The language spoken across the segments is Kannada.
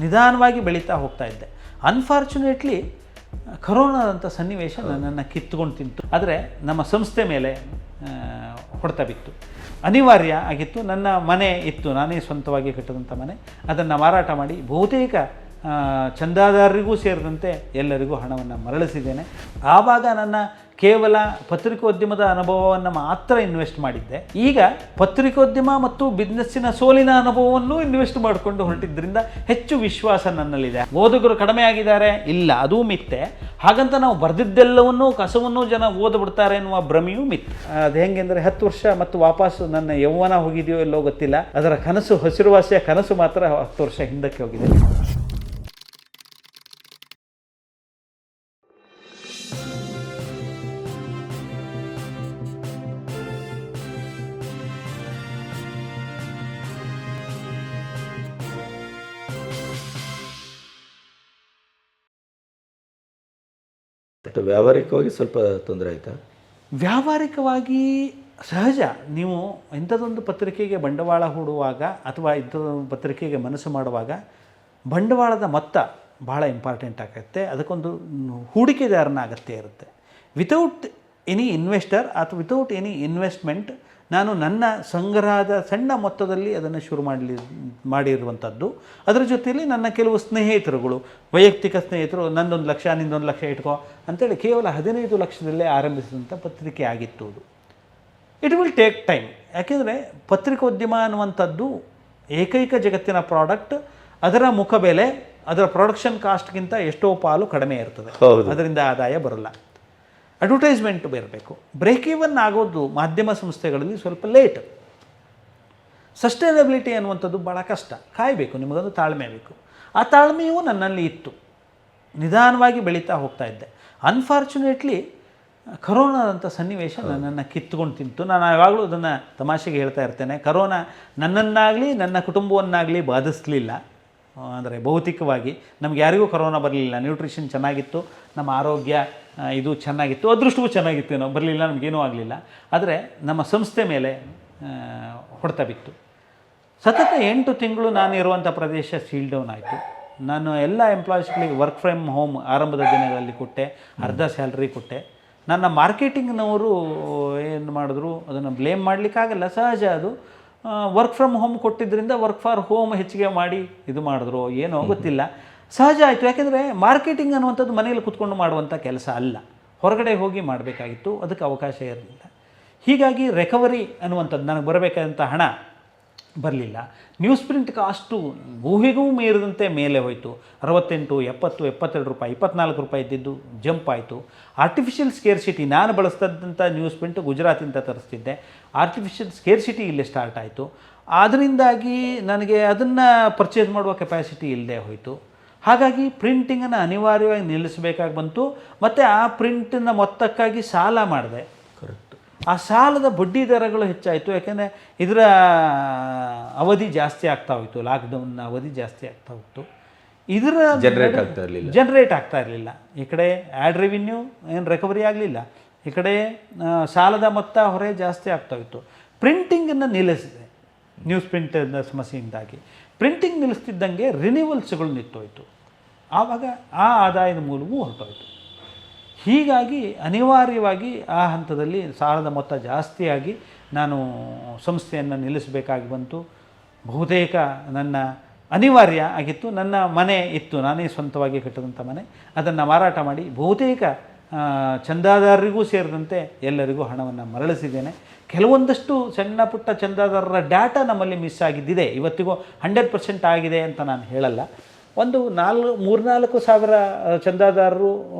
ನಿಧಾನವಾಗಿ ಬೆಳೀತಾ ಹೋಗ್ತಾ ಇದ್ದೆ. ಅನ್ಫಾರ್ಚುನೇಟ್ಲಿ ಕರೋನಾದಂಥ ಸನ್ನಿವೇಶ ನನ್ನನ್ನು ಕಿತ್ತುಕೊಂಡು ತಿಂತು. ಆದರೆ ನಮ್ಮ ಸಂಸ್ಥೆ ಮೇಲೆ ಹೊಡೆತ ಬಿತ್ತು. ಅನಿವಾರ್ಯ ಆಗಿತ್ತು. ನನ್ನ ಮನೆ ಇತ್ತು, ನಾನೇ ಸ್ವಂತವಾಗಿ ಕಟ್ಟಿದಂಥ ಮನೆ. ಅದನ್ನು ಮಾರಾಟ ಮಾಡಿ ಬಹುತೇಕ ಚಂದಾದಾರರಿಗೂ ಸೇರಿದಂತೆ ಎಲ್ಲರಿಗೂ ಹಣವನ್ನು ಮರಳಿಸಿದ್ದೇನೆ. ಆವಾಗ ನನ್ನ ಕೇವಲ ಪತ್ರಿಕೋದ್ಯಮದ ಅನುಭವವನ್ನು ಮಾತ್ರ ಇನ್ವೆಸ್ಟ್ ಮಾಡಿದ್ದೆ. ಈಗ ಪತ್ರಿಕೋದ್ಯಮ ಮತ್ತು ಬಿಸ್ನೆಸ್ಸಿನ ಸೋಲಿನ ಅನುಭವವನ್ನು ಇನ್ವೆಸ್ಟ್ ಮಾಡಿಕೊಂಡು ಹೊರಟಿದ್ದರಿಂದ ಹೆಚ್ಚು ವಿಶ್ವಾಸ ನನ್ನಲ್ಲಿದೆ. ಓದುಗರು ಕಡಿಮೆ ಆಗಿದ್ದಾರೆ ಇಲ್ಲ, ಅದೂ ಮಿಥ್ಯೆ. ಹಾಗಂತ ನಾವು ಬರೆದಿದ್ದೆಲ್ಲವನ್ನೂ ಕಸವನ್ನು ಜನ ಓದ್ಬಿಡ್ತಾರೆ ಎನ್ನುವ ಭ್ರಮೆಯೂ ಮಿಥ್ಯೆ. ಅದು ಹೆಂಗೆಂದರೆ 10 ವರ್ಷ ಮತ್ತು ವಾಪಸ್ಸು ನನ್ನ ಯೌವನ ಹೋಗಿದೆಯೋ ಎಲ್ಲೋ ಗೊತ್ತಿಲ್ಲ. ಅದರ ಕನಸು, ಹಸಿರುವಾಸಿಯ ಕನಸು ಮಾತ್ರ 10 ವರ್ಷ ಹಿಂದಕ್ಕೆ ಹೋಗಿದೆ. ವ್ಯಾವಹಾರಿಕವಾಗಿ ಸ್ವಲ್ಪ ತೊಂದರೆ ಆಯಿತಾ? ವ್ಯಾವಹಾರಿಕವಾಗಿ ಸಹಜ. ನೀವು ಇಂಥದ್ದೊಂದು ಪತ್ರಿಕೆಗೆ ಬಂಡವಾಳ ಹೂಡುವಾಗ ಅಥವಾ ಇಂಥದ್ದೊಂದು ಪತ್ರಿಕೆಗೆ ಮನಸ್ಸು ಮಾಡುವಾಗ ಬಂಡವಾಳದ ಮೊತ್ತ ಭಾಳ ಇಂಪಾರ್ಟೆಂಟ್ ಆಗುತ್ತೆ. ಅದಕ್ಕೊಂದು ಹೂಡಿಕೆದಾರನ ಅಗತ್ಯ ಇರುತ್ತೆ. ವಿತೌಟ್ ಎನಿ ಇನ್ವೆಸ್ಟರ್ ಅಥವಾ ವಿತೌಟ್ ಎನಿ ಇನ್ವೆಸ್ಟ್ಮೆಂಟ್ ನಾನು ನನ್ನ ಸಂಗ್ರಹದ ಸಣ್ಣ ಮೊತ್ತದಲ್ಲಿ ಅದನ್ನು ಶುರು ಮಾಡಿರುವಂಥದ್ದು. ಅದರ ಜೊತೆಯಲ್ಲಿ ನನ್ನ ಕೆಲವು ಸ್ನೇಹಿತರುಗಳು, ವೈಯಕ್ತಿಕ ಸ್ನೇಹಿತರು, ನಂದೊಂದು ಲಕ್ಷ ನಿಂದೊಂದು ಲಕ್ಷ ಇಟ್ಕೋ ಅಂತೇಳಿ ಕೇವಲ 15 ಲಕ್ಷದಲ್ಲೇ ಆರಂಭಿಸಿದಂಥ ಪತ್ರಿಕೆ ಆಗಿತ್ತು ಅದು. It will take time. ಯಾಕೆಂದರೆ ಪತ್ರಿಕೋದ್ಯಮ ಅನ್ನುವಂಥದ್ದು ಏಕೈಕ ಜಗತ್ತಿನ ಪ್ರಾಡಕ್ಟ್. ಅದರ ಮುಖಬೆಲೆ ಅದರ ಪ್ರೊಡಕ್ಷನ್ ಕಾಸ್ಟ್ಗಿಂತ ಎಷ್ಟೋ ಪಾಲು ಕಡಿಮೆ ಇರ್ತದೆ. ಅದರಿಂದ ಆದಾಯ ಬರಲ್ಲ. ಅಡ್ವರ್ಟೈಸ್ಮೆಂಟ್ ಬರಬೇಕು. ಬ್ರೇಕ್ ಈವನ್ ಆಗೋದು ಮಾಧ್ಯಮ ಸಂಸ್ಥೆಗಳಲ್ಲಿ ಸ್ವಲ್ಪ ಲೇಟ್. ಸಸ್ಟೈನಬಿಲಿಟಿ ಅನ್ನುವಂಥದ್ದು ಭಾಳ ಕಷ್ಟ. ಕಾಯಬೇಕು, ನಿಮಗೊಂದು ತಾಳ್ಮೆ ಬೇಕು. ಆ ತಾಳ್ಮೆಯೂ ನನ್ನಲ್ಲಿ ಇತ್ತು. ನಿಧಾನವಾಗಿ ಬೆಳೀತಾ ಹೋಗ್ತಾ ಇದ್ದೆ. ಅನ್ಫಾರ್ಚುನೇಟ್ಲಿ ಕರೋನಾದಂಥ ಸನ್ನಿವೇಶ ನನ್ನನ್ನು ಕಿತ್ತುಕೊಂಡು ತಿಂತು. ನಾನು ಯಾವಾಗಲೂ ಅದನ್ನು ತಮಾಷೆಗೆ ಹೇಳ್ತಾ ಇರ್ತೇನೆ. ಕರೋನಾ ನನ್ನನ್ನಾಗಲಿ ನನ್ನ ಕುಟುಂಬವನ್ನಾಗಲಿ ಬಾಧಿಸಲಿಲ್ಲ. ಅಂದರೆ ಭೌತಿಕವಾಗಿ ನಮ್ಗೆ ಯಾರಿಗೂ ಕರೋನಾ ಬರಲಿಲ್ಲ. ನ್ಯೂಟ್ರಿಷನ್ ಚೆನ್ನಾಗಿತ್ತು, ನಮ್ಮ ಆರೋಗ್ಯ ಇದು ಚೆನ್ನಾಗಿತ್ತು, ಅದೃಷ್ಟವೂ ಚೆನ್ನಾಗಿತ್ತು. ನಾವು ಬರಲಿಲ್ಲ, ನಮಗೇನೂ ಆಗಲಿಲ್ಲ. ಆದರೆ ನಮ್ಮ ಸಂಸ್ಥೆ ಮೇಲೆ ಹೊಡೆತ ಬಿತ್ತು. ಸತತ 8 ತಿಂಗಳು ನಾನು ಇರುವಂಥ ಪ್ರದೇಶ ಸೀಲ್ ಡೌನ್ ಆಯಿತು. ನಾನು ಎಲ್ಲ ಎಂಪ್ಲಾಯೀಸ್ಗಳಿಗೆ ವರ್ಕ್ ಫ್ರಮ್ ಹೋಮ್ ಆರಂಭದ ದಿನಗಳಲ್ಲಿ ಕೊಟ್ಟೆ, ಅರ್ಧ ಸ್ಯಾಲ್ರಿ ಕೊಟ್ಟೆ. ನನ್ನ ಮಾರ್ಕೆಟಿಂಗ್ನವರು ಏನು ಮಾಡಿದ್ರು, ಅದನ್ನು ಬ್ಲೇಮ್ ಮಾಡಲಿಕ್ಕಾಗಲ್ಲ, ಸಹಜ ಅದು. ವರ್ಕ್ ಫ್ರಮ್ ಹೋಮ್ ಕೊಟ್ಟಿದ್ದರಿಂದ ವರ್ಕ್ ಫಾರ್ ಹೋಮ್ ಹೆಚ್ಚಿಗೆ ಮಾಡಿ ಇದು ಮಾಡಿದ್ರು, ಏನೋ ಗೊತ್ತಿಲ್ಲ, ಸಹಜ ಆಯಿತು. ಯಾಕೆಂದರೆ ಮಾರ್ಕೆಟಿಂಗ್ ಅನ್ನುವಂಥದ್ದು ಮನೆಯಲ್ಲಿ ಕೂತ್ಕೊಂಡು ಮಾಡುವಂಥ ಕೆಲಸ ಅಲ್ಲ, ಹೊರಗಡೆ ಹೋಗಿ ಮಾಡಬೇಕಾಗಿತ್ತು. ಅದಕ್ಕೆ ಅವಕಾಶ ಇರಲಿಲ್ಲ. ಹೀಗಾಗಿ ರಿಕವರಿ ಅನ್ನುವಂಥದ್ದು ನನಗೆ ಬರಬೇಕಾದಂಥ ಹಣ ಬರಲಿಲ್ಲ. ನ್ಯೂಸ್ ಪ್ರಿಂಟ್ ಕಾಸ್ಟು ಊಹೆಗೂ ಮೀರಿದಂತೆ ಮೇಲೆ ಹೋಯಿತು. 68, 70, 72 ರೂಪಾಯಿ, 24 ರೂಪಾಯಿ ಇದ್ದಿದ್ದು ಜಂಪ್ ಆಯಿತು. ಆರ್ಟಿಫಿಷಿಯಲ್ ಸ್ಕೇರ್ಸಿಟಿ, ನಾನು ಬಳಸ್ತಿದ್ದಂಥ ನ್ಯೂಸ್ ಪ್ರಿಂಟ್ ಗುಜರಾತಿಂದ ತರಿಸ್ತಿದ್ದೆ. ಆರ್ಟಿಫಿಷಿಯಲ್ ಸ್ಕೇರ್ಸಿಟಿ ಇಲ್ಲೇ ಸ್ಟಾರ್ಟ್ ಆಯಿತು. ಅದರಿಂದಾಗಿ ನನಗೆ ಅದನ್ನು ಪರ್ಚೇಸ್ ಮಾಡುವ ಕೆಪಾಸಿಟಿ ಇಲ್ಲದೆ ಹೋಯಿತು. ಹಾಗಾಗಿ ಪ್ರಿಂಟಿಂಗನ್ನು ಅನಿವಾರ್ಯವಾಗಿ ನಿಲ್ಲಿಸಬೇಕಾಗಿ ಬಂತು. ಮತ್ತು ಆ ಪ್ರಿಂಟಿನ ಮೊತ್ತಕ್ಕಾಗಿ ಸಾಲ ಮಾಡಿದೆ. ಕರೆಕ್ಟ್. ಆ ಸಾಲದ ಬಡ್ಡಿ ದರಗಳು ಹೆಚ್ಚಾಯಿತು. ಯಾಕೆಂದರೆ ಇದರ ಅವಧಿ ಜಾಸ್ತಿ ಆಗ್ತಾ ಹೋಯಿತು. ಲಾಕ್ಡೌನ್ನ ಅವಧಿ ಜಾಸ್ತಿ ಆಗ್ತಾ ಹೋಯಿತು. ಇದರ ಜನರೇಟ್ ಆಗ್ತಾ ಇರಲಿಲ್ಲ. ಈ ಕಡೆ ಆ್ಯಡ್ ರೆವಿನ್ಯೂ ಏನು ರಿಕವರಿ ಆಗಲಿಲ್ಲ, ಈ ಕಡೆ ಸಾಲದ ಮೊತ್ತ ಹೊರೆ ಜಾಸ್ತಿ ಆಗ್ತಾ ಹೋಯಿತು. ಪ್ರಿಂಟಿಂಗನ್ನು ನಿಲ್ಲಿಸಿದೆ ನ್ಯೂಸ್ ಪ್ರಿಂಟಿನ ಸಮಸ್ಯೆಯಿಂದಾಗಿ. ಪ್ರಿಂಟಿಂಗ್ ನಿಲ್ಲಿಸ್ತಿದ್ದಂಗೆ ರಿನ್ಯೂವಲ್ಸ್ಗಳು ನಿಂತೋಯ್ತು. ಆವಾಗ ಆ ಆದಾಯದ ಮೂಲವೂ ಹೊರಟೋಯ್ತು. ಹೀಗಾಗಿ ಅನಿವಾರ್ಯವಾಗಿ ಆ ಹಂತದಲ್ಲಿ ಸಾಲದ ಮೊತ್ತ ಜಾಸ್ತಿಯಾಗಿ ನಾನು ಸಂಸ್ಥೆಯನ್ನು ನಿಲ್ಲಿಸಬೇಕಾಗಿ ಬಂತು. ಬಹುತೇಕ ನನ್ನ ಅನಿವಾರ್ಯ ಆಗಿತ್ತು. ನನ್ನ ಮನೆ ಇತ್ತು, ನಾನೇ ಸ್ವಂತವಾಗಿ ಕಟ್ಟಿದಂಥ ಮನೆ. ಅದನ್ನು ಮಾರಾಟ ಮಾಡಿ ಬಹುತೇಕ ಚಂದಾದಾರರಿಗೂ ಸೇರಿದಂತೆ ಎಲ್ಲರಿಗೂ ಹಣವನ್ನು ಮರಳಿಸಿದ್ದೇನೆ. ಕೆಲವೊಂದಷ್ಟು ಸಣ್ಣ ಪುಟ್ಟ ಚಂದಾದಾರರ ಡಾಟಾ ನಮ್ಮಲ್ಲಿ ಮಿಸ್ ಆಗಿದ್ದಿದೆ. ಇವತ್ತಿಗೂ 100% ಆಗಿದೆ ಅಂತ ನಾನು ಹೇಳಲ್ಲ. ಒಂದು 3-4 ಸಾವಿರ ಚಂದಾದಾರರು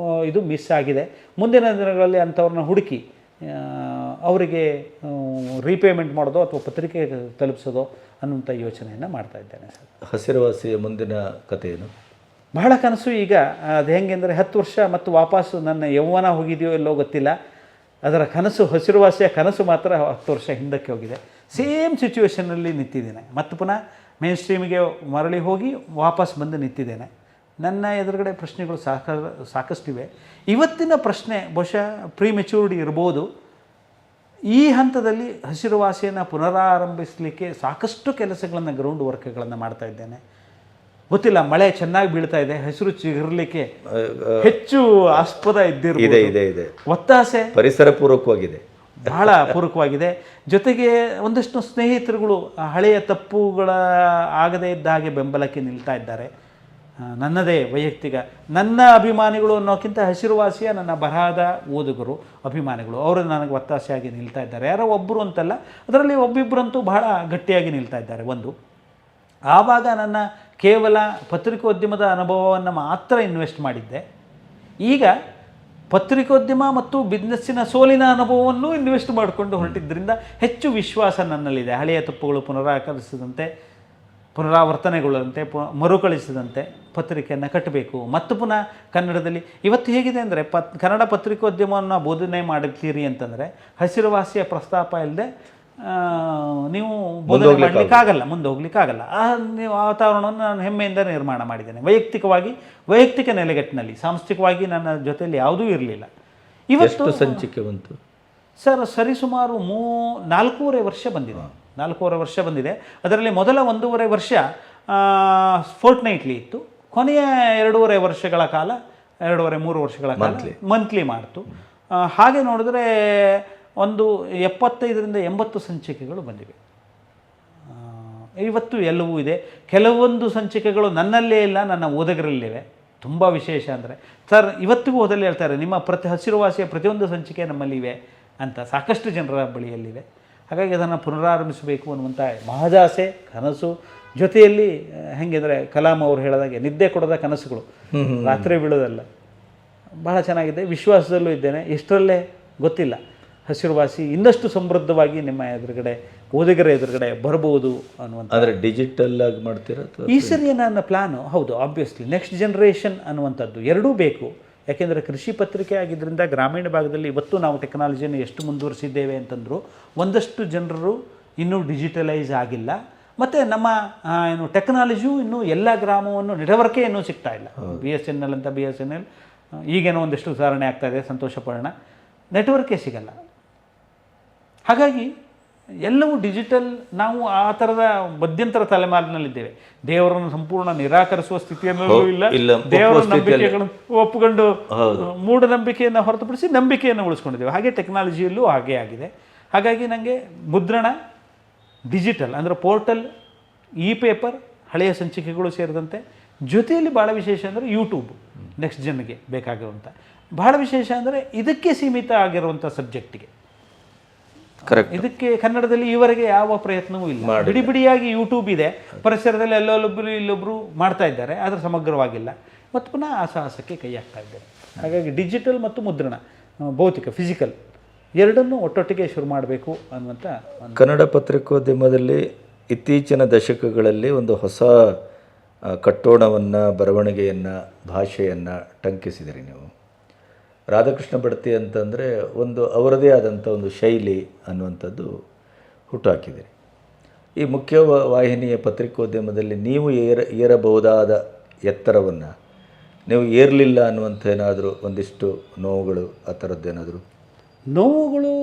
ಇದು ಮಿಸ್ ಆಗಿದೆ. ಮುಂದಿನ ದಿನಗಳಲ್ಲಿ ಅಂಥವ್ರನ್ನ ಹುಡುಕಿ ಅವರಿಗೆ ರೀಪೇಮೆಂಟ್ ಮಾಡೋದು ಅಥವಾ ಪತ್ರಿಕೆ ತಲುಪಿಸೋದು ಅನ್ನುವಂಥ ಯೋಚನೆಯನ್ನು ಮಾಡ್ತಾ ಇದ್ದೇನೆ ಸರ್. ಹಸಿರುವಾಸಿಯ ಮುಂದಿನ ಕಥೆ ಏನು? ಬಹಳ ಕನಸು. ಈಗ ಅದು ಹೆಂಗೆಂದರೆ 10 ವರ್ಷ ಮತ್ತು ವಾಪಸ್ಸು ನನ್ನ ಯೌವನ ಹೋಗಿದೆಯೋ ಎಲ್ಲೋ ಗೊತ್ತಿಲ್ಲ. ಅದರ ಕನಸು, ಹಸಿರುವಾಸಿಯ ಕನಸು ಮಾತ್ರ 10 ವರ್ಷ ಹಿಂದಕ್ಕೆ ಹೋಗಿದೆ. ಸೇಮ್ ಸಿಚುವೇಷನ್ನಲ್ಲಿ ನಿಂತಿದ್ದೇನೆ. ಮತ್ತು ಪುನಃ ಮೇನ್ ಸ್ಟ್ರೀಮಿಗೆ ಮರಳಿ ಹೋಗಿ ವಾಪಸ್ ಬಂದು ನಿಂತಿದ್ದೇನೆ. ನನ್ನ ಎದುರುಗಡೆ ಪ್ರಶ್ನೆಗಳು ಸಾಕಷ್ಟಿವೆ. ಇವತ್ತಿನ ಪ್ರಶ್ನೆ ಬಹುಶಃ ಪ್ರೀಮೆಚ್ಯೂರಿಟಿ ಇರ್ಬೋದು. ಈ ಹಂತದಲ್ಲಿ ಹಸಿರುವಾಸಿಯನ್ನು ಪುನರಾರಂಭಿಸಲಿಕ್ಕೆ ಸಾಕಷ್ಟು ಕೆಲಸಗಳನ್ನು, ಗ್ರೌಂಡ್ ವರ್ಕ್ಗಳನ್ನು ಮಾಡ್ತಾ ಇದ್ದೇನೆ. ಗೊತ್ತಿಲ್ಲ, ಮಳೆ ಚೆನ್ನಾಗಿ ಬೀಳ್ತಾ ಇದೆ, ಹಸಿರು ಚಿಗುರಲಿಕ್ಕೆ ಹೆಚ್ಚು ಆಸ್ಪದ ಇದೆ ಇದ್ದಿರ್ಬೋದು, ಇದೆ ಇದೆ ಒತ್ತಾಸೆ ಪರಿಸರ ಪೂರಕವಾಗಿದೆ. ಬಹಳ ಪೂರಕವಾಗಿದೆ. ಜೊತೆಗೆ ಒಂದಷ್ಟು ಸ್ನೇಹಿತರುಗಳು ಹಳೆಯ ತಪ್ಪುಗಳ ಆಗದೇ ಇದ್ದ ಹಾಗೆ ಬೆಂಬಲಕ್ಕೆ ನಿಲ್ತಾ ಇದ್ದಾರೆ. ನನ್ನದೇ ವೈಯಕ್ತಿಕ ನನ್ನ ಅಭಿಮಾನಿಗಳು ಅನ್ನೋಕ್ಕಿಂತ ಹಸಿರುವಾಸಿಯ ನನ್ನ ಬರಹದ ಓದುಗರು ಅಭಿಮಾನಿಗಳು ಅವರು ನನಗೆ ಒತ್ತಾಸೆಯಾಗಿ ನಿಲ್ತಾ ಇದ್ದಾರೆ. ಯಾರೋ ಒಬ್ಬರು ಅಂತಲ್ಲ, ಅದರಲ್ಲಿ ಒಬ್ಬಿಬ್ಬರಂತೂ ಬಹಳ ಗಟ್ಟಿಯಾಗಿ ನಿಲ್ತಾ ಇದ್ದಾರೆ. ಒಂದು ಆವಾಗ ನನ್ನ ಕೇವಲ ಪತ್ರಿಕೋದ್ಯಮದ ಅನುಭವವನ್ನು ಮಾತ್ರ ಇನ್ವೆಸ್ಟ್ ಮಾಡಿದ್ದೆ. ಈಗ ಪತ್ರಿಕೋದ್ಯಮ ಮತ್ತು ಬಿಸ್ನೆಸ್ಸಿನ ಸೋಲಿನ ಅನುಭವವನ್ನು ಇನ್ವೆಸ್ಟ್ ಮಾಡಿಕೊಂಡು ಹೊರಟಿದ್ದರಿಂದ ಹೆಚ್ಚು ವಿಶ್ವಾಸ ನನ್ನಲ್ಲಿದೆ. ಹಳೆಯ ತಪ್ಪುಗಳು ಪುನರಾವರ್ತನೆಗೊಳ್ಳುವಂತೆ ಮರುಕಳಿಸಿದಂತೆ ಪತ್ರಿಕೆಯನ್ನು ಕಟ್ಟಬೇಕು ಮತ್ತು ಪುನಃ ಕನ್ನಡದಲ್ಲಿ. ಇವತ್ತು ಹೇಗಿದೆ ಅಂದರೆ ಕನ್ನಡ ಪತ್ರಿಕೋದ್ಯಮವನ್ನು ಬೋಧನೆ ಮಾಡುತ್ತೀರಿ ಅಂತಂದರೆ ಹಸಿರುವಾಸಿಯ ಪ್ರಸ್ತಾಪ ಇಲ್ಲದೆ ನೀವು ಬೋಧನೆ ಮಾಡಲಿಕ್ಕಾಗಲ್ಲ, ಮುಂದೆ ಹೋಗ್ಲಿಕ್ಕಾಗಲ್ಲ. ನೀವು ವಾತಾವರಣವನ್ನು ನಾನು ಹೆಮ್ಮೆಯಿಂದ ನಿರ್ಮಾಣ ಮಾಡಿದ್ದೇನೆ. ವೈಯಕ್ತಿಕ ನೆಲೆಗಟ್ಟಿನಲ್ಲಿ, ಸಾಂಸ್ಥಿಕವಾಗಿ ನನ್ನ ಜೊತೆಯಲ್ಲಿ ಯಾವುದೂ ಇರಲಿಲ್ಲ. ಇವತ್ತು ಸಂಚಿಕೆ ಬಂತು ಸರ್, ಸರಿಸುಮಾರು 4.5 ವರ್ಷ ಬಂದಿದೆ. 4.5 ವರ್ಷ ಬಂದಿದೆ. ಅದರಲ್ಲಿ ಮೊದಲ 1.5 ವರ್ಷ ಫೋರ್ಟ್ನೈಟ್ಲಿ ಇತ್ತು. ಕೊನೆಯ 2.5 ವರ್ಷಗಳ ಕಾಲ, 2.5-3 ವರ್ಷಗಳ ಕಾಲ ಮಂತ್ಲಿ ಮಾಡ್ತು. ಹಾಗೆ ನೋಡಿದ್ರೆ ಒಂದು 75ರಿಂದ 80 ಸಂಚಿಕೆಗಳು ಬಂದಿವೆ. ಇವತ್ತು ಎಲ್ಲವೂ ಇದೆ. ಕೆಲವೊಂದು ಸಂಚಿಕೆಗಳು ನನ್ನಲ್ಲೇ ಇಲ್ಲ, ನನ್ನ ಓದುಗರಲ್ಲಿವೆ. ತುಂಬ ವಿಶೇಷ ಅಂದರೆ ಸರ್, ಇವತ್ತಿಗೂ ಓದಲ್ಲಿ ಹೇಳ್ತಾರೆ, ನಿಮ್ಮ ಹಸಿರುವಾಸಿಯ ಪ್ರತಿಯೊಂದು ಸಂಚಿಕೆ ನಮ್ಮಲ್ಲಿವೆ ಅಂತ ಸಾಕಷ್ಟು ಜನರ ಬಳಿಯಲ್ಲಿವೆ. ಹಾಗಾಗಿ ಅದನ್ನು ಪುನರಾರಂಭಿಸಬೇಕು ಅನ್ನುವಂಥ ಮಹದಾಸೆ, ಕನಸು. ಜೊತೆಯಲ್ಲಿ ಹೆಂಗೆಂದರೆ ಕಲಾಂ ಅವರು ಹೇಳಿದಾಗೆ ನಿದ್ದೆ ಕೊಡದ ಕನಸುಗಳು, ರಾತ್ರಿ ಬೀಳೋದಲ್ಲ. ಬಹಳ ಚೆನ್ನಾಗಿದೆ. ವಿಶ್ವಾಸದಲ್ಲೂ ಇದ್ದೇನೆ. ಎಷ್ಟರಲ್ಲೇ ಗೊತ್ತಿಲ್ಲ, ಹಸಿರುವಾಸಿ ಇನ್ನಷ್ಟು ಸಮೃದ್ಧವಾಗಿ ನಿಮ್ಮ ಎದುರುಗಡೆ, ಓದುಗರ ಎದುರುಗಡೆ ಬರ್ಬೋದು ಅನ್ನುವಂಥ. ಆದರೆ ಡಿಜಿಟಲ್ ಆಗಿ ಮಾಡ್ತೀರಾ? ಈ ಸರಿ ನನ್ನ ಪ್ಲ್ಯಾನು ಹೌದು, ಆಬ್ವಿಯಸ್ಲಿ ನೆಕ್ಸ್ಟ್ ಜನ್ರೇಷನ್ ಅನ್ನುವಂಥದ್ದು ಎರಡೂ ಬೇಕು. ಯಾಕೆಂದರೆ ಕೃಷಿ ಪತ್ರಿಕೆ ಆಗಿದ್ದರಿಂದ ಗ್ರಾಮೀಣ ಭಾಗದಲ್ಲಿ ಇವತ್ತು ನಾವು ಟೆಕ್ನಾಲಜಿಯನ್ನು ಎಷ್ಟು ಮುಂದುವರಿಸಿದ್ದೇವೆ ಅಂತಂದರೂ ಒಂದಷ್ಟು ಜನರು ಇನ್ನೂ ಡಿಜಿಟಲೈಸ್ ಆಗಿಲ್ಲ. ಮತ್ತು ನಮ್ಮ ಟೆಕ್ನಾಲಜಿಯು ಇನ್ನೂ ಎಲ್ಲ ಗ್ರಾಮವನ್ನು ನೆಟ್ವರ್ಕೇ ಇನ್ನೂ ಸಿಗ್ತಾ ಇಲ್ಲ. BSNL ಅಂತ BSNL ಈಗೇನೋ ಒಂದಷ್ಟು ಸುಧಾರಣೆ ಆಗ್ತಾಯಿದೆ, ಸಂತೋಷಪಡೋಣ. ನೆಟ್ವರ್ಕೇ ಸಿಗಲ್ಲ. ಹಾಗಾಗಿ ಎಲ್ಲವೂ ಡಿಜಿಟಲ್. ನಾವು ಆ ಥರದ ಮಧ್ಯಂತರ ತಲೆಮಾರಿನಲ್ಲಿದ್ದೇವೆ. ದೇವರನ್ನು ಸಂಪೂರ್ಣ ನಿರಾಕರಿಸುವ ಸ್ಥಿತಿಯಲ್ಲೂ ಇಲ್ಲ, ದೇವರ ನಂಬಿಕೆಗಳನ್ನು ಒಪ್ಪಿಕೊಂಡು ಮೂಢನಂಬಿಕೆಯನ್ನು ಹೊರತುಪಡಿಸಿ ನಂಬಿಕೆಯನ್ನು ಉಳಿಸ್ಕೊಂಡಿದ್ದೇವೆ. ಹಾಗೆ ಟೆಕ್ನಾಲಜಿಯಲ್ಲೂ ಹಾಗೇ ಆಗಿದೆ. ಹಾಗಾಗಿ ನನಗೆ ಮುದ್ರಣ, ಡಿಜಿಟಲ್ ಅಂದರೆ ಪೋರ್ಟಲ್, ಪೇಪರ್, ಹಳೆಯ ಸಂಚಿಕೆಗಳು ಸೇರಿದಂತೆ, ಜೊತೆಯಲ್ಲಿ ಭಾಳ ವಿಶೇಷ ಅಂದರೆ ಯೂಟ್ಯೂಬ್ ನೆಕ್ಸ್ಟ್ ಜನ್ಗೆ ಬೇಕಾಗಿರುವಂಥ ಬಹಳ ವಿಶೇಷ ಅಂದರೆ ಇದಕ್ಕೆ ಸೀಮಿತ ಆಗಿರುವಂಥ ಸಬ್ಜೆಕ್ಟಿಗೆ. ಕರೆಕ್ಟ್. ಇದಕ್ಕೆ ಕನ್ನಡದಲ್ಲಿ ಈವರೆಗೆ ಯಾವ ಪ್ರಯತ್ನವೂ ಇಲ್ಲ. ಬಿಡಿ ಬಿಡಿಯಾಗಿ ಯೂಟ್ಯೂಬ್ ಇದೆ, ಪರಿಸರದಲ್ಲಿ ಇಲ್ಲೊಬ್ಬರು ಮಾಡ್ತಾ ಇದ್ದಾರೆ, ಆದರೆ ಸಮಗ್ರವಾಗಿಲ್ಲ. ಮತ್ತು ಪುನಃ ಆ ಸಾಹಸಕ್ಕೆ ಕೈ ಹಾಕ್ತಾ ಇದ್ದಾರೆ. ಹಾಗಾಗಿ ಡಿಜಿಟಲ್ ಮತ್ತು ಮುದ್ರಣ, ಭೌತಿಕ, ಫಿಸಿಕಲ್ ಎರಡನ್ನೂ ಒಟ್ಟೊಟ್ಟಿಗೆ ಶುರು ಮಾಡಬೇಕು ಅನ್ನುವಂಥ. ಕನ್ನಡ ಪತ್ರಿಕೋದ್ಯಮದಲ್ಲಿ ಇತ್ತೀಚಿನ ದಶಕಗಳಲ್ಲಿ ಒಂದು ಹೊಸ ಕಟ್ಟೋಣವನ್ನು, ಬರವಣಿಗೆಯನ್ನು, ಭಾಷೆಯನ್ನು ಟಂಕಿಸಿದಿರಿ ನೀವು. ರಾಧಾಕೃಷ್ಣ ಬಡತಿ ಅಂತಂದರೆ ಒಂದು ಅವರದೇ ಆದಂಥ ಒಂದು ಶೈಲಿ ಅನ್ನುವಂಥದ್ದು ಹುಟ್ಟುಹಾಕಿದಿರಿ. ಈ ಮುಖ್ಯ ವಾಹಿನಿಯ ಪತ್ರಿಕೋದ್ಯಮದಲ್ಲಿ ನೀವು ಏರಬಹುದಾದ ಎತ್ತರವನ್ನು ನೀವು ಏರಲಿಲ್ಲ ಅನ್ನುವಂಥ ಏನಾದರೂ ಒಂದಿಷ್ಟು ನೋವುಗಳು, ಆ ಥರದ್ದೇನಾದರೂ? ನೋವುಗಳು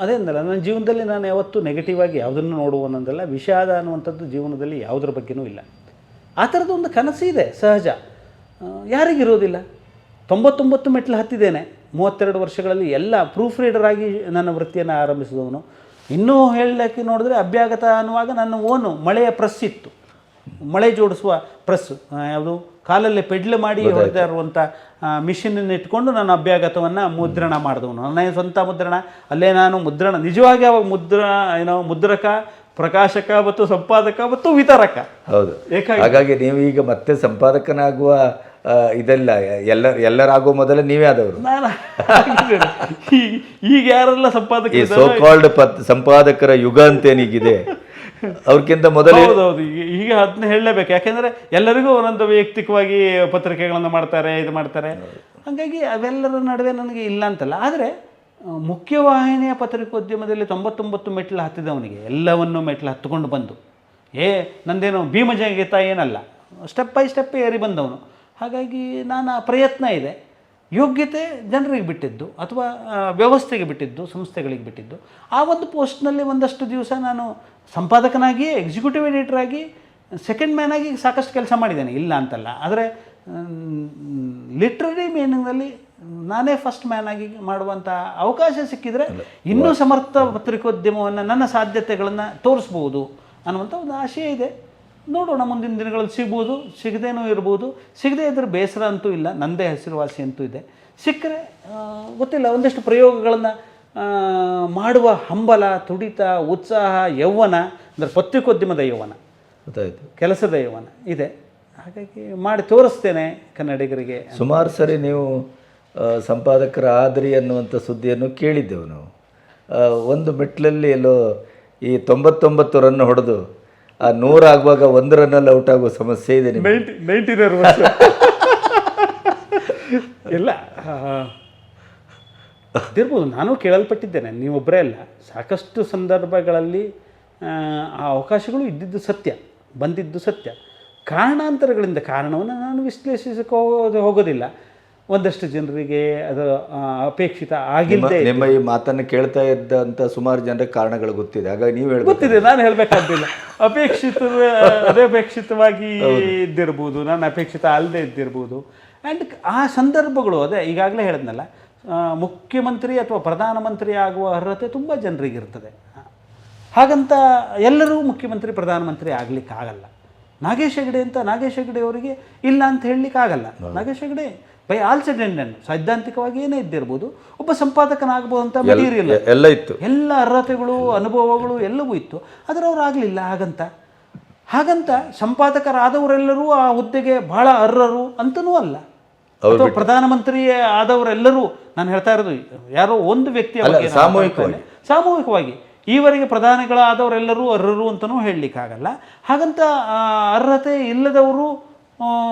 ಅದೇ ಅಂದಲ್ಲ, ನನ್ನ ಜೀವನದಲ್ಲಿ ನಾನು ಯಾವತ್ತೂ ನೆಗೆಟಿವ್ ಆಗಿ ಯಾವುದನ್ನು ನೋಡುವನ್ನೊಂದಲ್ಲ. ವಿಷಾದ ಅನ್ನುವಂಥದ್ದು ಜೀವನದಲ್ಲಿ ಯಾವುದರ ಬಗ್ಗೆನೂ ಇಲ್ಲ. ಆ ಥರದ್ದೊಂದು ಕನಸು ಇದೆ, ಸಹಜ, ಯಾರಿಗಿರೋದಿಲ್ಲ. 99 ಮೆಟ್ಲು ಹತ್ತಿದ್ದೇನೆ 32 ವರ್ಷಗಳಲ್ಲಿ. ಎಲ್ಲ ಪ್ರೂಫ್ ರೀಡರ್ ಆಗಿ ನನ್ನ ವೃತ್ತಿಯನ್ನು ಆರಂಭಿಸಿದವನು. ಇನ್ನೂ ಹೇಳಲಿಕ್ಕೆ ನೋಡಿದ್ರೆ ಅಭ್ಯಾಗತ ಅನ್ನುವಾಗ ನನ್ನ ಓನು ಮಳೆಯ ಪ್ರೆಸ್ ಇತ್ತು, ಮಳೆ ಜೋಡಿಸುವ ಪ್ರೆಸ್ಸು, ಯಾವುದು ಕಾಲಲ್ಲೇ ಪೆಡ್ಲ್ ಮಾಡಿ ಹೊರತಾ ಇರುವಂಥ ಮಿಷಿನನ್ನು ಇಟ್ಕೊಂಡು ನಾನು ಅಭ್ಯಾಗತವನ್ನು ಮುದ್ರಣ ಮಾಡಿದವನು. ನನ್ನ ಸ್ವಂತ ಮುದ್ರಣ, ಅಲ್ಲೇ ನಾನು ಮುದ್ರಣ ನಿಜವಾಗಿ ಅವಾಗ ಮುದ್ರಕ, ಪ್ರಕಾಶಕ ಮತ್ತು ಸಂಪಾದಕ ಮತ್ತು ವಿತರಕ. ಹೌದು. ಹಾಗಾಗಿ ನೀವು ಈಗ ಮತ್ತೆ ಸಂಪಾದಕನಾಗುವ ಇದೆಲ್ಲ ಎಲ್ಲರಾಗೋ ಮೊದಲೇ ನೀವೇ ಆದವರು. ನಾನು ಈಗ ಯಾರೆಲ್ಲ ಸಂಪಾದಕರ ಯುಗ ಅಂತೇನೀಗಿದೆ, ಅವ್ರಿಗಿಂತ ಮೊದಲು. ಹೌದೌದು, ಈಗ ಅದನ್ನ ಹೇಳಲೇಬೇಕು. ಯಾಕೆಂದರೆ ಎಲ್ಲರಿಗೂ ಒಂದೊಂದು ವೈಯಕ್ತಿಕವಾಗಿ ಪತ್ರಿಕೆಗಳನ್ನು ಮಾಡ್ತಾರೆ, ಇದು ಮಾಡ್ತಾರೆ. ಹಾಗಾಗಿ ಅವೆಲ್ಲರ ನಡುವೆ ನನಗೆ ಇಲ್ಲ ಅಂತಲ್ಲ. ಆದರೆ ಮುಖ್ಯವಾಹಿನಿಯ ಪತ್ರಿಕೋದ್ಯಮದಲ್ಲಿ 99 ಮೆಟ್ಲು ಹತ್ತಿದವನಿಗೆ ಎಲ್ಲವನ್ನೂ ಮೆಟ್ಲು ಹತ್ತುಕೊಂಡು ಬಂದು ನಂದೇನು ಭೀಮಜಗಿತ ಏನಲ್ಲ, ಸ್ಟೆಪ್ ಬೈ ಸ್ಟೆಪ್ ಏರಿ ಬಂದವನು. ಹಾಗಾಗಿ ನಾನು ಪ್ರಯತ್ನ ಇದೆ. ಯೋಗ್ಯತೆ ಜನರಿಗೆ ಬಿಟ್ಟಿದ್ದು ಅಥವಾ ವ್ಯವಸ್ಥೆಗೆ ಬಿಟ್ಟಿದ್ದು, ಸಂಸ್ಥೆಗಳಿಗೆ ಬಿಟ್ಟಿದ್ದು. ಆ ಒಂದು ಪೋಸ್ಟ್ನಲ್ಲಿ ಒಂದಷ್ಟು ದಿವಸ ನಾನು ಸಂಪಾದಕನಾಗಿ, ಎಕ್ಸಿಕ್ಯೂಟಿವ್ ಎಡಿಟರ್ ಆಗಿ ಸೆಕೆಂಡ್ ಮ್ಯಾನ್ ಆಗಿ ಸಾಕಷ್ಟು ಕೆಲಸ ಮಾಡಿದ್ದೇನೆ, ಇಲ್ಲ ಅಂತಲ್ಲ. ಆದರೆ ಲಿಟ್ರರಿ ಮೀನಿಂಗ್ನಲ್ಲಿ ನಾನೇ ಫಸ್ಟ್ ಮ್ಯಾನ್ ಆಗಿ ಮಾಡುವಂಥ ಅವಕಾಶ ಸಿಕ್ಕಿದರೆ ಇನ್ನೂ ಸಮರ್ಥ ಪತ್ರಿಕೋದ್ಯಮವನ್ನು, ನನ್ನ ಸಾಧ್ಯತೆಗಳನ್ನು ತೋರಿಸ್ಬೋದು ಅನ್ನುವಂಥ ಒಂದು ಆಶಯ ಇದೆ. ನೋಡೋಣ, ಮುಂದಿನ ದಿನಗಳಲ್ಲಿ ಸಿಗ್ಬೋದು, ಸಿಗದೇನೂ ಇರ್ಬೋದು. ಸಿಗದೇ ಇದ್ರೆ ಬೇಸರ ಅಂತೂ ಇಲ್ಲ, ನನ್ನದೇ ಹೆಸರುವಾಸಿ ಅಂತೂ ಇದೆ. ಸಿಕ್ಕರೆ ಗೊತ್ತಿಲ್ಲ, ಒಂದಷ್ಟು ಪ್ರಯೋಗಗಳನ್ನು ಮಾಡುವ ಹಂಬಲ, ತುಡಿತ, ಉತ್ಸಾಹ, ಯೌವನ, ಅಂದರೆ ಪತ್ರಿಕೋದ್ಯಮದ ಯೌವನ, ಗೊತ್ತಾಯಿತು, ಕೆಲಸದ ಯೌವನ ಇದೆ. ಹಾಗಾಗಿ ಮಾಡಿ ತೋರಿಸ್ತೇನೆ ಕನ್ನಡಿಗರಿಗೆ. ಸುಮಾರು ಸರಿ ನೀವು ಸಂಪಾದಕರ ಆದ್ರಿ ಅನ್ನುವಂಥ ಸುದ್ದಿಯನ್ನು ಕೇಳಿದ್ದೆವು ನಾವು. ಒಂದು ಮೆಟ್ಲಲ್ಲಿ ಎಲ್ಲೋ ಈ 99 ರನ್ ಹೊಡೆದು ಆ 100 ಆಗುವಾಗ 1 ರನ್ನಲ್ಲಿ ಔಟ್ ಆಗುವ ಸಮಸ್ಯೆ ಇದೆ ನಿಮಗೆ. 90 nervous ಇಲ್ಲ ಇದಿರ್ಬೋದು. ನಾನು ಕೇಳಲ್ಪಟ್ಟಿದ್ದೇನೆ, ನೀವೊಬ್ಬರೇ ಅಲ್ಲ, ಸಾಕಷ್ಟು ಸಂದರ್ಭಗಳಲ್ಲಿ ಆ ಅವಕಾಶಗಳು ಇದ್ದಿದ್ದು ಸತ್ಯ, ಬಂದಿದ್ದು ಸತ್ಯ. ಕಾರಣಾಂತರಗಳಿಂದ, ಕಾರಣವನ್ನು ನಾನು ವಿಶ್ಲೇಷಿಸಕ್ಕೆ ಹೋಗೋದಿಲ್ಲ. ಒಂದಷ್ಟು ಜನರಿಗೆ ಅದು ಅಪೇಕ್ಷಿತ ಆಗಿಲ್ಲದೆ. ನಿಮ್ಮ ಈ ಮಾತನ್ನು ಕೇಳ್ತಾ ಇದ್ದಂಥ ಸುಮಾರು ಜನರಿಗೆ ಕಾರಣಗಳು ಗೊತ್ತಿದೆ, ಹಾಗಾಗಿ ನೀವು ಹೇಳಿ ಗೊತ್ತಿದೆ, ನಾನು ಹೇಳಬೇಕಾದಿಲ್ಲ. ಅಪೇಕ್ಷಿತವಾಗಿ ಇದ್ದಿರ್ಬೋದು, ನಾನು ಅಪೇಕ್ಷಿತ ಅಲ್ಲದೆ ಇದ್ದಿರ್ಬೋದು. ಆ್ಯಂಡ್ ಆ ಸಂದರ್ಭಗಳು ಅದೇ ಈಗಾಗಲೇ ಹೇಳಿದ್ನಲ್ಲ, ಮುಖ್ಯಮಂತ್ರಿ ಅಥವಾ ಪ್ರಧಾನಮಂತ್ರಿ ಆಗುವ ಅರ್ಹತೆ ತುಂಬ ಜನರಿಗಿರ್ತದೆ. ಹಾಗಂತ ಎಲ್ಲರೂ ಮುಖ್ಯಮಂತ್ರಿ ಪ್ರಧಾನಮಂತ್ರಿ ಆಗಲಿಕ್ಕಾಗಲ್ಲ. ನಾಗೇಶ್ ಹೆಗಡೆ ಅಂತ ನಾಗೇಶ್ ಹೆಗಡೆ ಅವರಿಗೆ ಇಲ್ಲ ಅಂತ ಹೇಳಲಿಕ್ಕಾಗಲ್ಲ. Nagesh Hegde by all said and done ಸೈದ್ಧಾಂತಿಕವಾಗಿ ಏನೇ ಇದ್ದಿರ್ಬೋದು, ಒಬ್ಬ ಸಂಪಾದಕನಾಗಬಹುದು ಅಂತ ಮೆಟೀರಿಯಲ್ ಎಲ್ಲ ಇತ್ತು, ಎಲ್ಲ ಅರ್ಹತೆಗಳು, ಅನುಭವಗಳು ಎಲ್ಲವೂ ಇತ್ತು. ಆದರೆ ಅವ್ರು ಆಗಲಿಲ್ಲ. ಹಾಗಂತ ಸಂಪಾದಕರಾದವರೆಲ್ಲರೂ ಆ ಹುದ್ದೆಗೆ ಬಹಳ ಅರ್ಹರು ಅಂತನೂ ಅಲ್ಲ. ಅಥವಾ ಪ್ರಧಾನಮಂತ್ರಿ ಆದವರೆಲ್ಲರೂ, ನಾನು ಹೇಳ್ತಾ ಇರೋದು ಯಾರೋ ಒಂದು ವ್ಯಕ್ತಿಯ ಬಗ್ಗೆ, ಸಾಮೂಹಿಕವಾಗಿ ಈವರೆಗೆ ಪ್ರಧಾನಿಗಳಾದವರೆಲ್ಲರೂ ಅರ್ಹರು ಅಂತಲೂ ಹೇಳಲಿಕ್ಕಾಗಲ್ಲ. ಹಾಗಂತ ಅರ್ಹತೆ ಇಲ್ಲದವರು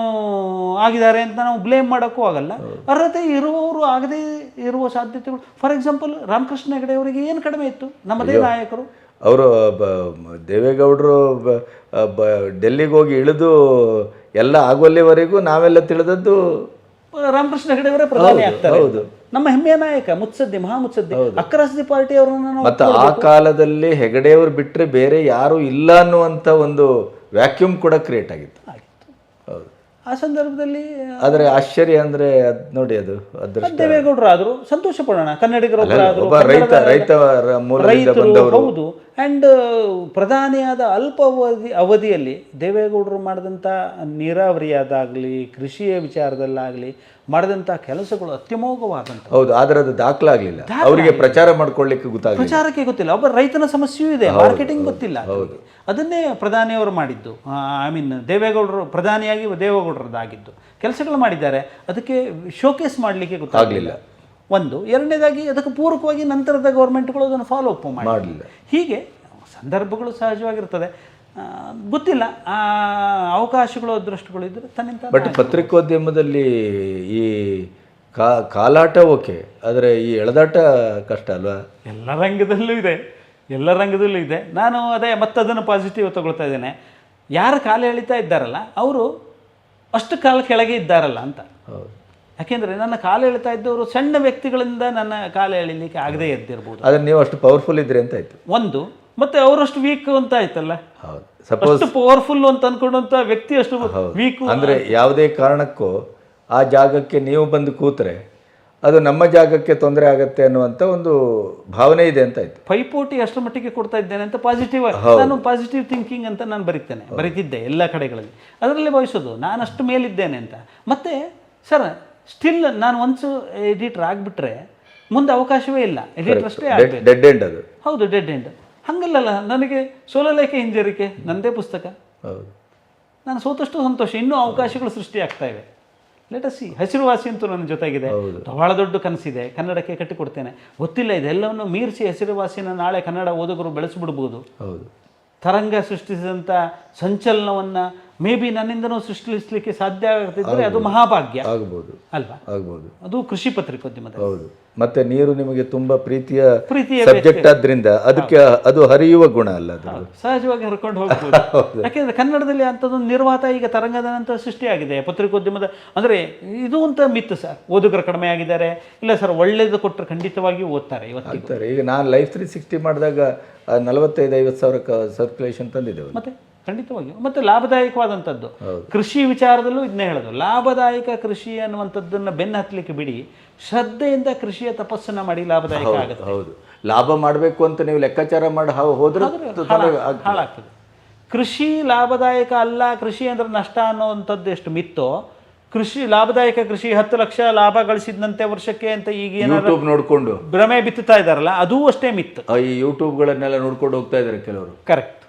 ಆಗಿದ್ದಾರೆ ಅಂತ ನಾವು ಬ್ಲೇಮ್ ಮಾಡೋಕ್ಕೂ ಆಗಲ್ಲ. ಅರ್ಹತೆ ಇರುವವರು ಆಗದೇ ಇರುವ ಸಾಧ್ಯತೆಗಳು. ಫಾರ್ ಎಕ್ಸಾಂಪಲ್, ರಾಮಕೃಷ್ಣ ಹೆಗಡೆ ಅವರಿಗೆ ಏನು ಕಡಿಮೆ ಇತ್ತು? ನಮ್ಮದೇ ನಾಯಕರು, ಅವರು ದೇವೇಗೌಡರು ಡೆಲ್ಲಿಗೆ ಹೋಗಿ ಇಳಿದು ಎಲ್ಲ ಆಗೋಲ್ಲಿವರೆಗೂ ನಾವೆಲ್ಲ ತಿಳಿದದ್ದು ರಾಮಕೃಷ್ಣ ಹೆಗಡೆ ಅವರೇ ಪ್ರಧಾನಿ ಆಗ್ತಾರೆ. ನಮ್ಮ ಹೆಮ್ಮೆಯ ನಾಯಕ, ಮುತ್ಸದ್ದಿ, ಮಹಾಮುತ್ಸದ್ದಿ, ಅಕ್ರಾಸ್ ಪಾರ್ಟಿ ಅವರನ್ನು. ಮತ್ತು ಆ ಕಾಲದಲ್ಲಿ ಹೆಗಡೆಯವರು ಬಿಟ್ಟರೆ ಬೇರೆ ಯಾರು ಇಲ್ಲ ಅನ್ನುವಂಥ ಒಂದು ವ್ಯಾಕ್ಯೂಮ್ ಕೂಡ ಕ್ರಿಯೇಟ್ ಆಗಿತ್ತು. ಹೌದು, ಆ ಸಂದರ್ಭದಲ್ಲಿ. ಆದರೆ ಆಶ್ಚರ್ಯ ಅಂದರೆ ಅದು ನೋಡಿ, ಅದು ದೇವೇಗೌಡರು ಆದರೂ ಸಂತೋಷ ಪಡೋಣ, ಕನ್ನಡಿಗರು ರೈತರು. ಹೌದು. ಆ್ಯಂಡ್ ಪ್ರಧಾನಿಯಾದ ಅಲ್ಪ ಅವಧಿಯಲ್ಲಿ ದೇವೇಗೌಡರು ಮಾಡಿದಂಥ ನೀರಾವರಿಯಾದಾಗಲಿ, ಕೃಷಿಯ ವಿಚಾರದಲ್ಲಾಗಲಿ ಮಾಡಿದಂಥ ಕೆಲಸಗಳು ಅತ್ಯಮೋಘವಾದಂಥ. ಹೌದು, ಆದರೆ ಅದು ದಾಖಲಾಗಲಿಲ್ಲ. ಅವರಿಗೆ ಪ್ರಚಾರ ಮಾಡ್ಕೊಳ್ಳಿಕ್ಕೆ ಪ್ರಚಾರಕ್ಕೆ ಗೊತ್ತಿಲ್ಲ. ಒಬ್ಬ ರೈತನ ಸಮಸ್ಯೆಯೂ ಇದೆ, ಮಾರ್ಕೆಟಿಂಗ್ ಗೊತ್ತಿಲ್ಲ. ಅದನ್ನೇ ಪ್ರಧಾನಿಯವರು ಮಾಡಿದ್ದು. ಐ ಮೀನ್ ದೇವೇಗೌಡರು ಪ್ರಧಾನಿಯಾಗಿ ದೇವೇಗೌಡರದ್ದಾಗಿದ್ದು ಕೆಲಸಗಳು ಮಾಡಿದ್ದಾರೆ. ಅದಕ್ಕೆ ಶೋಕೇಸ್ ಮಾಡಲಿಕ್ಕೆ ಗೊತ್ತಾಗಲಿಲ್ಲ. ಒಂದು. ಎರಡನೇದಾಗಿ ಅದಕ್ಕೆ ಪೂರಕವಾಗಿ ನಂತರದ ಗೌರ್ಮೆಂಟ್ಗಳು ಅದನ್ನು ಫಾಲೋ ಅಪ್ ಮಾಡಲಿಲ್ಲ. ಹೀಗೆ ಸಂದರ್ಭಗಳು ಸಹಜವಾಗಿರ್ತದೆ. ಗೊತ್ತಿಲ್ಲ, ಆ ಅವಕಾಶಗಳು, ಅದೃಷ್ಟಗಳು ಇದ್ದರೆ ತನ್ನಿಂದ. ಬಟ್ ಪತ್ರಿಕೋದ್ಯಮದಲ್ಲಿ ಈ ಕಾಲಾಟ ಓಕೆ, ಆದರೆ ಈ ಎಳೆದಾಟ ಕಷ್ಟ ಅಲ್ವಾ? ಎಲ್ಲ ರಂಗದಲ್ಲೂ ಇದೆ. ನಾನು ಮತ್ತದನ್ನು ಪಾಸಿಟಿವ್ ತಗೊಳ್ತಾ ಇದ್ದೇನೆ. ಯಾರು ಕಾಲ ಎಳಿತಾ ಇದ್ದಾರಲ್ಲ ಅವರು ಅಷ್ಟು ಕಾಲ ಕೆಳಗೆ ಇದ್ದಾರಲ್ಲ ಅಂತ. ಯಾಕೆಂದರೆ ನನ್ನ ಕಾಲ ಎಳಿತಾ ಇದ್ದವರು ಸಣ್ಣ ವ್ಯಕ್ತಿಗಳಿಂದ ನನ್ನ ಕಾಲ ಎಳಿಲಿಕ್ಕೆ ಆಗದೇ ಇದ್ದಿರ್ಬೋದು. ಆದರೆ ನೀವು ಅಷ್ಟು ಪವರ್ಫುಲ್ ಇದ್ರಿ ಅಂತ ಆಯ್ತು ಒಂದು. ಮತ್ತೆ ಅವರಷ್ಟು ವೀಕ್ ಅಂತ ಆಯ್ತಲ್ಲ. ಹೌದು, ಅಷ್ಟು ಪವರ್ಫುಲ್ ಅಂತ ಅನ್ಕೊಂಡಂತ ವ್ಯಕ್ತಿ ಅಷ್ಟು ವೀಕ್. ಅಂದರೆ ಯಾವುದೇ ಕಾರಣಕ್ಕೂ ಆ ಜಾಗಕ್ಕೆ ನೀವು ಬಂದು ಕೂತ್ರೆ ಅದು ನಮ್ಮ ಜಾಗಕ್ಕೆ ತೊಂದರೆ ಆಗುತ್ತೆ ಅನ್ನುವಂಥ ಒಂದು ಭಾವನೆ ಇದೆ ಅಂತ ಆಯ್ತು. ಪೈಪೋಟಿ ಅಷ್ಟರ ಮಟ್ಟಿಗೆ ಕೊಡ್ತಾ ಇದ್ದೇನೆ ಅಂತ ಪಾಸಿಟಿವ್, ನಾನು ಪಾಸಿಟಿವ್ ಥಿಂಕಿಂಗ್ ಅಂತ ನಾನು ಬರೀತಿದ್ದೆ ಎಲ್ಲ ಕಡೆಗಳಲ್ಲಿ. ಅದರಲ್ಲೇ ಭಾವಿಸೋದು ನಾನು ಅಷ್ಟು ಮೇಲಿದ್ದೇನೆ ಅಂತ. ಮತ್ತೆ ಸರ್, ಸ್ಟಿಲ್ ನಾನು ಒನ್ಸು ಎಡಿಟರ್ ಆಗಿಬಿಟ್ರೆ ಮುಂದೆ ಅವಕಾಶವೇ ಇಲ್ಲ. ಎಡಿಟರ್ ಅಷ್ಟೇ ಆಗಬೇಕು. ಡೆಡ್ ಎಂಡ್ ಅದು. ಹೌದು, ಡೆಡ್ ಎಂಡ್. ಹಂಗಲ್ಲ, ನನಗೆ ಸೋಲಲೇಖೆ ಹಿಂಜರಿಕೆ ನನ್ನದೇ ಪುಸ್ತಕ. ಹೌದು, ನಾನು ಸೋತಷ್ಟು ಸಂತೋಷ. ಇನ್ನೂ ಅವಕಾಶಗಳು ಸೃಷ್ಟಿ ಆಗ್ತಾ ಇವೆ. Let us see. ಹೆಸರುವಾಸಿ ಅಂತೂ ನನ್ನ ಜೊತೆಗಿದೆ. ಬಹಳ ದೊಡ್ಡ ಕನಸಿದೆ, ಕನ್ನಡಕ್ಕೆ ಕಟ್ಟಿಕೊಡ್ತೇನೆ. ಗೊತ್ತಿಲ್ಲ, ಇದೆಲ್ಲವನ್ನು ಮೀರಿಸಿ ಹೆಸರುವಾಸಿನ ನಾಳೆ ಕನ್ನಡ ಓದುಗರು ಬೆಳೆಸಿಬಿಡ್ಬೋದು. ಹೌದು, ತರಂಗ ಸೃಷ್ಟಿಸಿದಂಥ ಸಂಚಲನವನ್ನು ಮೇ ಬಿ ನನ್ನಿಂದನೂ ಸೃಷ್ಟಿಸಲಿಕ್ಕೆ ಸಾಧ್ಯ ಆಗ್ತಿದ್ರೆ ಅದು ಮಹಾಭಾಗ್ಯ ಆಗ್ಬೋದು ಅಲ್ವಾ? ಆಗ್ಬೋದು. ಅದು ಕೃಷಿ ಪತ್ರಿಕೋದ್ಯಮದ. ಹೌದು. ಮತ್ತೆ ನೀರು ನಿಮಗೆ ತುಂಬಾ ಪ್ರೀತಿಯ ಸಬ್ಜೆಕ್ಟ್ ಆದ್ರಿಂದ ಅದಕ್ಕೆ ಅದು ಹರಿಯುವ ಗುಣ ಅಲ್ಲ, ಅದು ಸಹಜವಾಗಿ ಹರ್ಕೊಂಡು ಹೋಗ್ಬೋದು. ಯಾಕೆಂದ್ರೆ ಕನ್ನಡದಲ್ಲಿ ಅಂಥದ್ದೊಂದು ನಿರ್ವಾತ ಈಗ ತರಂಗದ ನಂತರ ಸೃಷ್ಟಿಯಾಗಿದೆ ಪತ್ರಿಕೋದ್ಯಮದ. ಅಂದರೆ ಇದು ಅಂತ ಮಿತ್ತು ಸರ್. ಓದುಗರು ಕಡಿಮೆ ಆಗಿದ್ದಾರೆ, ಇಲ್ಲ ಸರ್ ಒಳ್ಳೇದು ಕೊಟ್ಟರೆ ಖಂಡಿತವಾಗಿ ಓದ್ತಾರೆ ಇವತ್ತು. ಈಗ ನಾನು ಲೈಫ್ 360 ಮಾಡಿದಾಗ 45-50 ಸಾವಿರ ಸರ್ಕ್ಯುಲೇಷನ್ ತಂದಿದ್ದೇವೆ. ಮತ್ತೆ ಖಂಡಿತವಾಗಿಯೂ. ಮತ್ತು ಲಾಭದಾಯಕವಾದಂಥದ್ದು ಕೃಷಿ ವಿಚಾರದಲ್ಲೂ ಇದನ್ನೇ ಹೇಳೋದು, ಲಾಭದಾಯಕ ಕೃಷಿ ಅನ್ನುವಂಥದ್ದನ್ನು ಬೆನ್ನು ಹತ್ತಲಿಕ್ಕೆ ಬಿಡಿ, ಶ್ರದ್ಧೆಯಿಂದ ಕೃಷಿಯ ತಪಸ್ಸನ್ನು ಮಾಡಿ ಲಾಭದಾಯಕ ಆಗುತ್ತೆ. ಹೌದು, ಲಾಭ ಮಾಡಬೇಕು ಅಂತ ನೀವು ಲೆಕ್ಕಾಚಾರ ಮಾಡಿ ಹೋದ್ರೆ ಹಾಳಾಗ್ತದೆ. ಕೃಷಿ ಲಾಭದಾಯಕ ಅಲ್ಲ, ಕೃಷಿ ಅಂದ್ರೆ ನಷ್ಟ ಅನ್ನೋವಂಥದ್ದು ಎಷ್ಟು ಮಿತ್ತೋ, ಕೃಷಿ ಲಾಭದಾಯಕ ಕೃಷಿ 10 ಲಕ್ಷ ಲಾಭ ಗಳಿಸಿದಂತೆ ವರ್ಷಕ್ಕೆ ಅಂತ ಈಗ ಯೂಟ್ಯೂಬ್ ನೋಡ್ಕೊಂಡು ಭ್ರಮೆ ಬಿತ್ತುತ್ತಾ ಇದ್ದಾರಲ್ಲ, ಅದೂ ಅಷ್ಟೇ ಮಿತ್ತು. ಈ ಯೂಟ್ಯೂಬ್ಗಳನ್ನೆಲ್ಲ ನೋಡ್ಕೊಂಡು ಹೋಗ್ತಾ ಇದ್ದಾರೆ ಕೆಲವರು. ಕರೆಕ್ಟ್.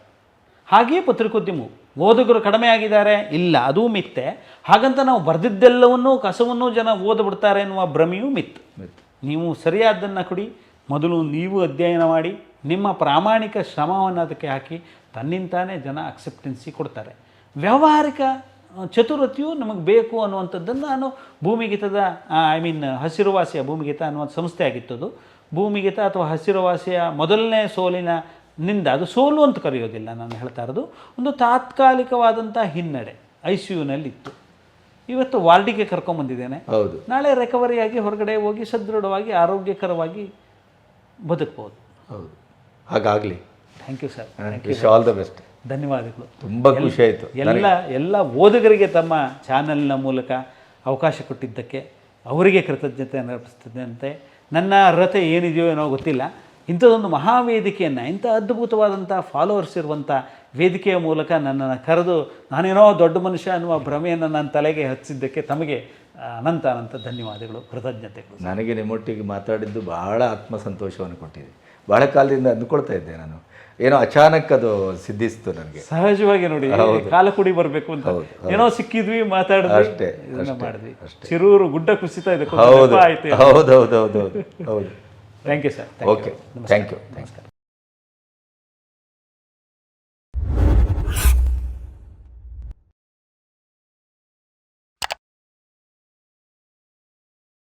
ಹಾಗೆಯೇ ಪತ್ರಿಕೋದ್ಯಮವು ಓದುಗರು ಕಡಿಮೆ ಆಗಿದ್ದಾರೆ, ಇಲ್ಲ, ಅದೂ ಮಿತ್ತೆ. ಹಾಗಂತ ನಾವು ಬರೆದಿದ್ದೆಲ್ಲವನ್ನೂ ಕಸವನ್ನೂ ಜನ ಓದ್ಬಿಡ್ತಾರೆ ಎನ್ನುವ ಭ್ರಮೆಯೂ ಮಿತ್ತು. ನೀವು ಸರಿಯಾದ್ದನ್ನು ಕೊಡಿ, ಮೊದಲು ನೀವು ಅಧ್ಯಯನ ಮಾಡಿ, ನಿಮ್ಮ ಪ್ರಾಮಾಣಿಕ ಶ್ರಮವನ್ನು ಅದಕ್ಕೆ ಹಾಕಿ, ತನ್ನಿಂತಾನೇ ಜನ ಅಕ್ಸೆಪ್ಟೆನ್ಸಿ ಕೊಡ್ತಾರೆ. ವ್ಯಾವಹಾರಿಕ ಚತುರತೆಯು ನಮಗೆ ಬೇಕು ಅನ್ನುವಂಥದ್ದನ್ನು ನಾನು ಭೂಮಿಗೀತದ ಹಸಿರುವಾಸಿಯ ಭೂಮಿಗೀತ ಅನ್ನುವ ಸಂಸ್ಥೆ ಆಗಿತ್ತದು. ಭೂಮಿಗೀತ ಅಥವಾ ಹಸಿರುವಾಸಿಯ ಮೊದಲನೇ ಸೋಲಿನಿಂದ, ಅದು ಸೋಲು ಅಂತ ಕರೆಯೋದಿಲ್ಲ ನಾನು ಹೇಳ್ತಾ ಇರೋದು, ಒಂದು ತಾತ್ಕಾಲಿಕವಾದಂಥ ಹಿನ್ನಡೆ ICUನಲ್ಲಿತ್ತು. ಇವತ್ತು ವಾರ್ಡಿಗೆ ಕರ್ಕೊಂಬಂದಿದ್ದೇನೆ. ಹೌದು, ನಾಳೆ ರಿಕವರಿಯಾಗಿ ಹೊರಗಡೆ ಹೋಗಿ ಸದೃಢವಾಗಿ ಆರೋಗ್ಯಕರವಾಗಿ ಬದುಕ್ಬೋದು. ಹೌದು, ಹಾಗಾಗಲಿ. Thank you sir. Wish all the best. ಧನ್ಯವಾದಗಳು. ತುಂಬ ಖುಷಿ ಆಯಿತು. ಎಲ್ಲ ಓದುಗರಿಗೆ ತಮ್ಮ ಚಾನಲ್ನ ಮೂಲಕ ಅವಕಾಶ ಕೊಟ್ಟಿದ್ದಕ್ಕೆ ಅವರಿಗೆ ಕೃತಜ್ಞತೆ ಅರ್ಪಿಸ್ತಿದ್ದಂತೆ. ನನ್ನ ಅರ್ಹತೆ ಏನಿದೆಯೋ ಏನೋ ಗೊತ್ತಿಲ್ಲ, ಇಂಥದ್ದೊಂದು ಮಹಾವೇದಿಕೆಯನ್ನು, ಇಂಥ ಅದ್ಭುತವಾದಂಥ ಫಾಲೋವರ್ಸ್ ಇರುವಂಥ ವೇದಿಕೆಯ ಮೂಲಕ ನನ್ನನ್ನು ಕರೆದು ನಾನೇನೋ ದೊಡ್ಡ ಮನುಷ್ಯ ಅನ್ನುವ ಭ್ರಮೆಯನ್ನು ನನ್ನ ತಲೆಗೆ ಹಚ್ಚಿದ್ದಕ್ಕೆ ತಮಗೆ ಅನಂತ ಧನ್ಯವಾದಗಳು, ಕೃತಜ್ಞತೆಗಳು. ನನಗೆ ನಿಮ್ಮೊಟ್ಟಿಗೆ ಮಾತಾಡಿದ್ದು ಬಹಳ ಆತ್ಮಸಂತೋಷವನ್ನು ಕೊಟ್ಟಿದೆ. ಬಹಳ ಕಾಲದಿಂದ ಅಂದ್ಕೊಳ್ತಾ ಇದ್ದೆ ನಾನು, ಏನೋ ಅಚಾನಕ್ ಅದು ಸಿದ್ಧಿಸ್ತು ನನಗೆ. ಸಹಜವಾಗಿ ನೋಡಿ, ಕಾಲ ಕುಡಿ ಬರಬೇಕು ಅಂತ ಏನೋ ಸಿಕ್ಕಿದ್ವಿ, ಮಾತಾಡಿದ್ವಿ, ಅಷ್ಟೇ ಮಾಡಿದ್ವಿ. ಚಿರೂರು ಗುಡ್ಡ ಕುಸಿತ ಇದೆ. ಹೌದು ಹೌದು ಹೌದು ಹೌದು ಹೌದು. Thank you sir. Okay, thank you. ನಮಸ್ಕಾರ.